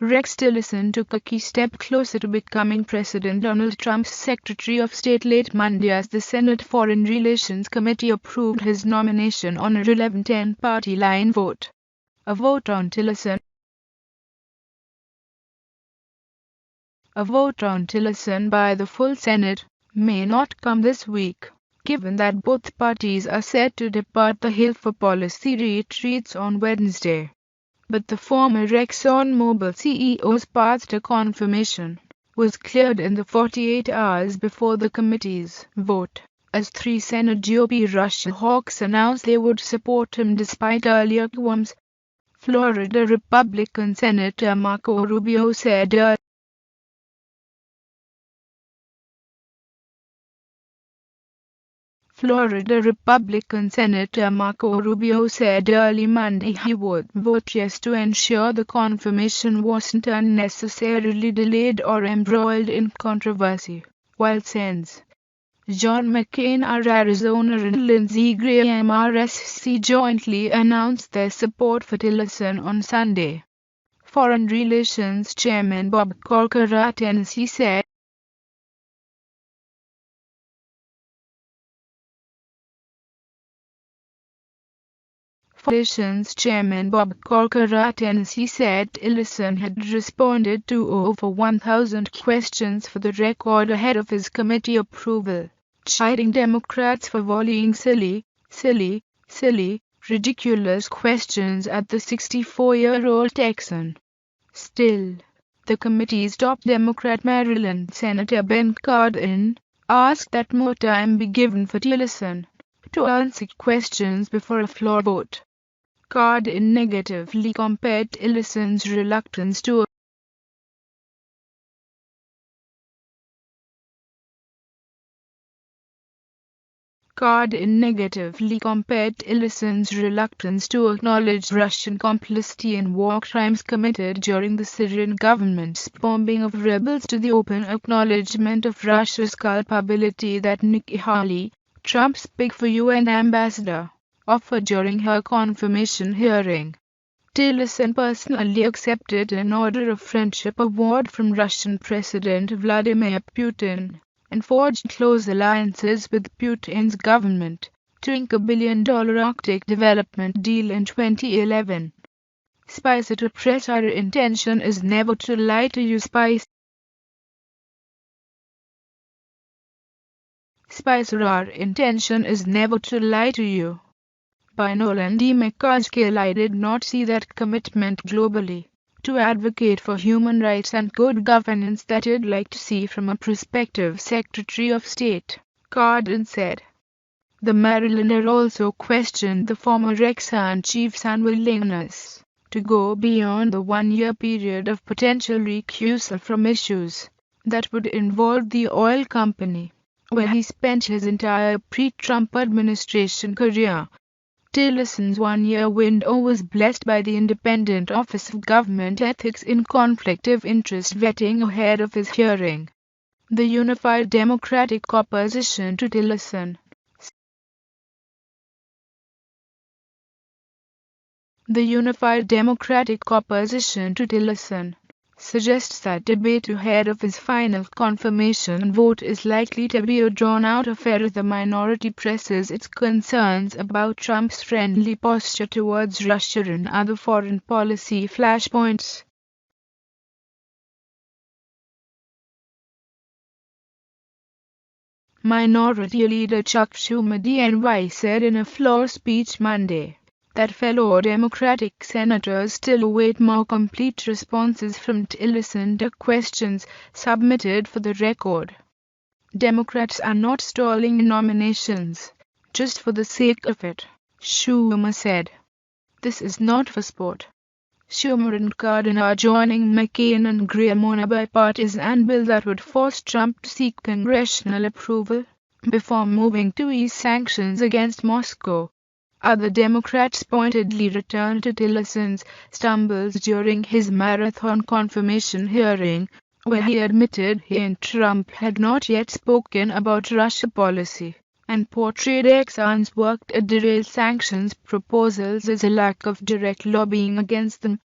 Rex Tillerson took a key step closer to becoming President Donald Trump's Secretary of State late Monday as the Senate Foreign Relations Committee approved his nomination on a 11-10 party line vote. A vote on Tillerson by the full Senate may not come this week, given that both parties are set to depart the Hill for policy retreats on Wednesday. But the former ExxonMobil CEO's path to confirmation was cleared in the 48 hours before the committee's vote, as three Senate GOP Russia hawks announced they would support him despite earlier qualms. Florida Republican Senator Marco Rubio said early Monday he would vote yes to ensure the confirmation wasn't unnecessarily delayed or embroiled in controversy, while Sens. John McCain of Arizona and Lindsey Graham RSC jointly announced their support for Tillerson on Sunday. Foreign Relations Chairman Bob Corker of Tennessee said, Tillerson had responded to over 1,000 questions for the record ahead of his committee approval, chiding Democrats for volleying silly, ridiculous questions at the 64-year-old Texan. Still, the committee's top Democrat Maryland Senator Ben Cardin asked that more time be given for Tillerson to answer questions before a floor vote. Cardin negatively compared Tillerson's reluctance to acknowledge Russian complicity in war crimes committed during the Syrian government's bombing of rebels to the open acknowledgement of Russia's culpability that Nikki Haley, Trump's pick for UN ambassador, offered during her confirmation hearing. Tillerson personally accepted an Order of Friendship award from Russian President Vladimir Putin, and forged close alliances with Putin's government to ink $1 billion Arctic development deal in 2011. Spicer to press: our intention is never to lie to you. Spicer: our intention is never to lie to you. By Nolan D. McCaskill. I did not see that commitment globally to advocate for human rights and good governance that I'd like to see from a prospective Secretary of State, Cardin said. The Marylander also questioned the former Exxon chief's unwillingness to go beyond the one-year period of potential recusal from issues that would involve the oil company, where he spent his entire pre-Trump administration career. Tillerson's one-year window was blessed by the Independent Office of Government Ethics in Conflict of Interest vetting ahead of his hearing. The unified Democratic opposition to Tillerson suggests that debate ahead of his final confirmation vote is likely to be a drawn-out affair as the minority presses its concerns about Trump's friendly posture towards Russia and other foreign policy flashpoints. Minority Leader Chuck Schumer DNY said in a floor speech Monday that fellow Democratic senators still await more complete responses from Tillerson to questions submitted for the record. Democrats are not stalling nominations just for the sake of it, Schumer said. This is not for sport. Schumer and Cardin are joining McCain and Graham on a bipartisan bill that would force Trump to seek congressional approval before moving to ease sanctions against Moscow. Other Democrats pointedly returned to Tillerson's stumbles during his marathon confirmation hearing, where he admitted he and Trump had not yet spoken about Russia policy, and portrayed Exxon's work to derail sanctions proposals as a lack of direct lobbying against them.